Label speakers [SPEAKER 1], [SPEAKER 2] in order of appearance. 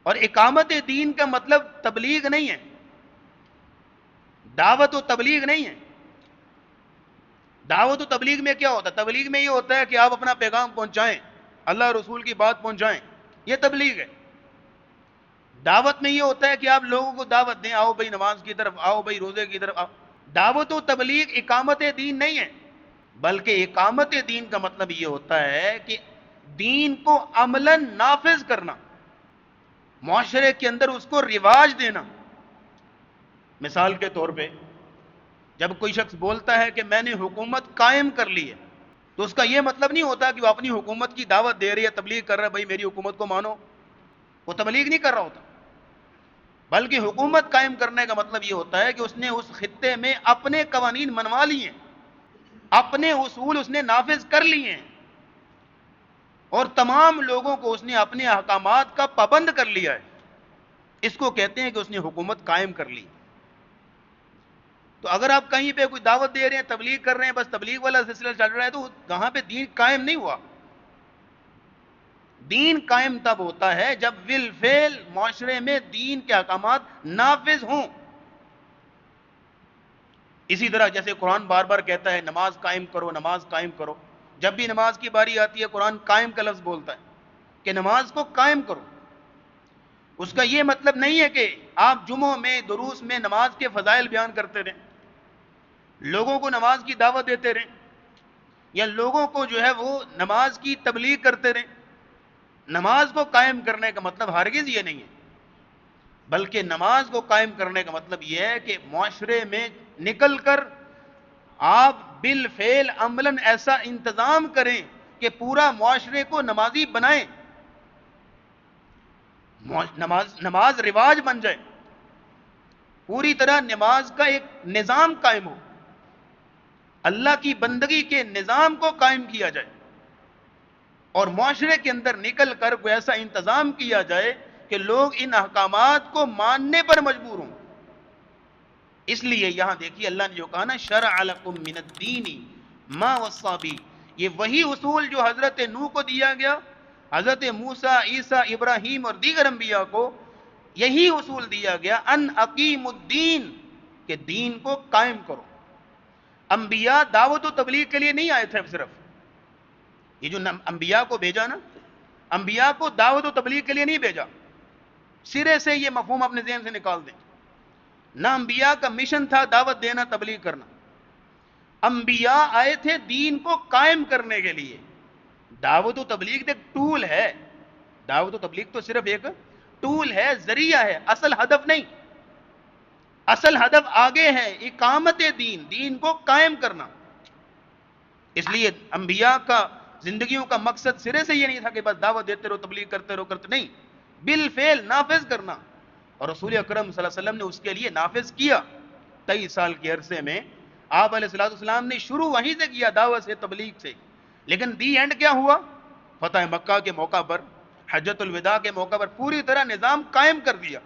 [SPEAKER 1] اور اقامت دین کا مطلب تبلیغ نہیں ہے، دعوت و تبلیغ نہیں ہے۔ دعوت و تبلیغ میں کیا ہوتا ہے؟ تبلیغ میں یہ ہوتا ہے کہ آپ اپنا پیغام پہنچائیں، اللہ رسول کی بات پہنچائیں، یہ تبلیغ ہے۔ دعوت میں یہ ہوتا ہے کہ آپ لوگوں کو دعوت دیں، آؤ بھائی نماز کی طرف، آؤ بھائی روزے کی طرف آؤ۔ دعوت و تبلیغ اقامت دین نہیں ہے، بلکہ اقامت دین کا مطلب یہ ہوتا ہے کہ دین کو عملاً نافذ کرنا، معاشرے کے اندر اس کو رواج دینا۔ مثال کے طور پہ جب کوئی شخص بولتا ہے کہ میں نے حکومت قائم کر لی ہے، تو اس کا یہ مطلب نہیں ہوتا کہ وہ اپنی حکومت کی دعوت دے رہی ہے، تبلیغ کر رہا ہے، بھائی میری حکومت کو مانو۔ وہ تبلیغ نہیں کر رہا ہوتا، بلکہ حکومت قائم کرنے کا مطلب یہ ہوتا ہے کہ اس نے اس خطے میں اپنے قوانین منوا لیے ہیں، اپنے اصول اس نے نافذ کر لیے ہیں، اور تمام لوگوں کو اس نے اپنے احکامات کا پابند کر لیا ہے۔ اس کو کہتے ہیں کہ اس نے حکومت قائم کر لی۔ تو اگر آپ کہیں پہ کوئی دعوت دے رہے ہیں، تبلیغ کر رہے ہیں، بس تبلیغ والا سلسلہ چل رہا ہے، تو وہاں پہ دین قائم نہیں ہوا۔ دین قائم تب ہوتا ہے جب بالفعل معاشرے میں دین کے احکامات نافذ ہوں۔ اسی طرح جیسے قرآن بار بار کہتا ہے نماز قائم کرو، نماز قائم کرو، جب بھی نماز کی باری آتی ہے قرآن قائم کا لفظ بولتا ہے کہ نماز کو قائم کرو۔ اس کا یہ مطلب نہیں ہے کہ آپ جمعوں میں دروس میں نماز کے فضائل بیان کرتے رہیں، لوگوں کو نماز کی دعوت دیتے رہیں، یا لوگوں کو جو ہے وہ نماز کی تبلیغ کرتے رہیں۔ نماز کو قائم کرنے کا مطلب ہرگز یہ نہیں ہے، بلکہ نماز کو قائم کرنے کا مطلب یہ ہے کہ معاشرے میں نکل کر آپ بالفعل عملاً ایسا انتظام کریں کہ پورا معاشرے کو نمازی بنائیں، نماز رواج بن جائے، پوری طرح نماز کا ایک نظام قائم ہو، اللہ کی بندگی کے نظام کو قائم کیا جائے، اور معاشرے کے اندر نکل کر کوئی ایسا انتظام کیا جائے کہ لوگ ان احکامات کو ماننے پر مجبور ہوں۔ اس لیے یہاں دیکھیے اللہ نے جو کہا نا شرع لکم من الدین ما وصی بہ، یہ وہی اصول جو حضرت نوح کو دیا گیا، حضرت موسیٰ، عیسیٰ، ابراہیم اور دیگر انبیاء کو یہی اصول دیا گیا، ان اقیم الدین، کہ دین کو قائم کرو۔ انبیاء دعوت و تبلیغ کے لیے نہیں آئے تھے صرف، یہ جو انبیاء کو بھیجا نا، انبیاء کو دعوت و تبلیغ کے لیے نہیں بھیجا۔ سرے سے یہ مفہوم اپنے ذہن سے نکال دیں، نہ انبیاء کا مشن تھا دعوت دینا، تبلیغ کرنا۔ انبیاء آئے تھے دین کو قائم کرنے کے لیے۔ دعوت و تبلیغ ایک ٹول ہے، دعوت و تبلیغ تو صرف ایک ٹول ہے، ذریعہ ہے، اصل ہدف نہیں۔ اصل ہدف آگے ہے، اقامت دین، دین کو قائم کرنا۔ اس لیے انبیاء کا زندگیوں کا مقصد سرے سے یہ نہیں تھا کہ بس دعوت دیتے رہو، تبلیغ کرتے رہو، نہیں، بالفعل نافذ کرنا۔ اور رسول اکرم صلی اللہ علیہ وسلم نے اس کے لیے نافذ کیا۔ 23 سال کے عرصے میں آپ علیہ السلام نے شروع وہیں سے کیا، دعوت سے، تبلیغ سے، لیکن دی اینڈ کیا ہوا؟ فتح مکہ کے موقع پر، حجۃ الوداع کے موقع پر پوری طرح نظام قائم کر دیا۔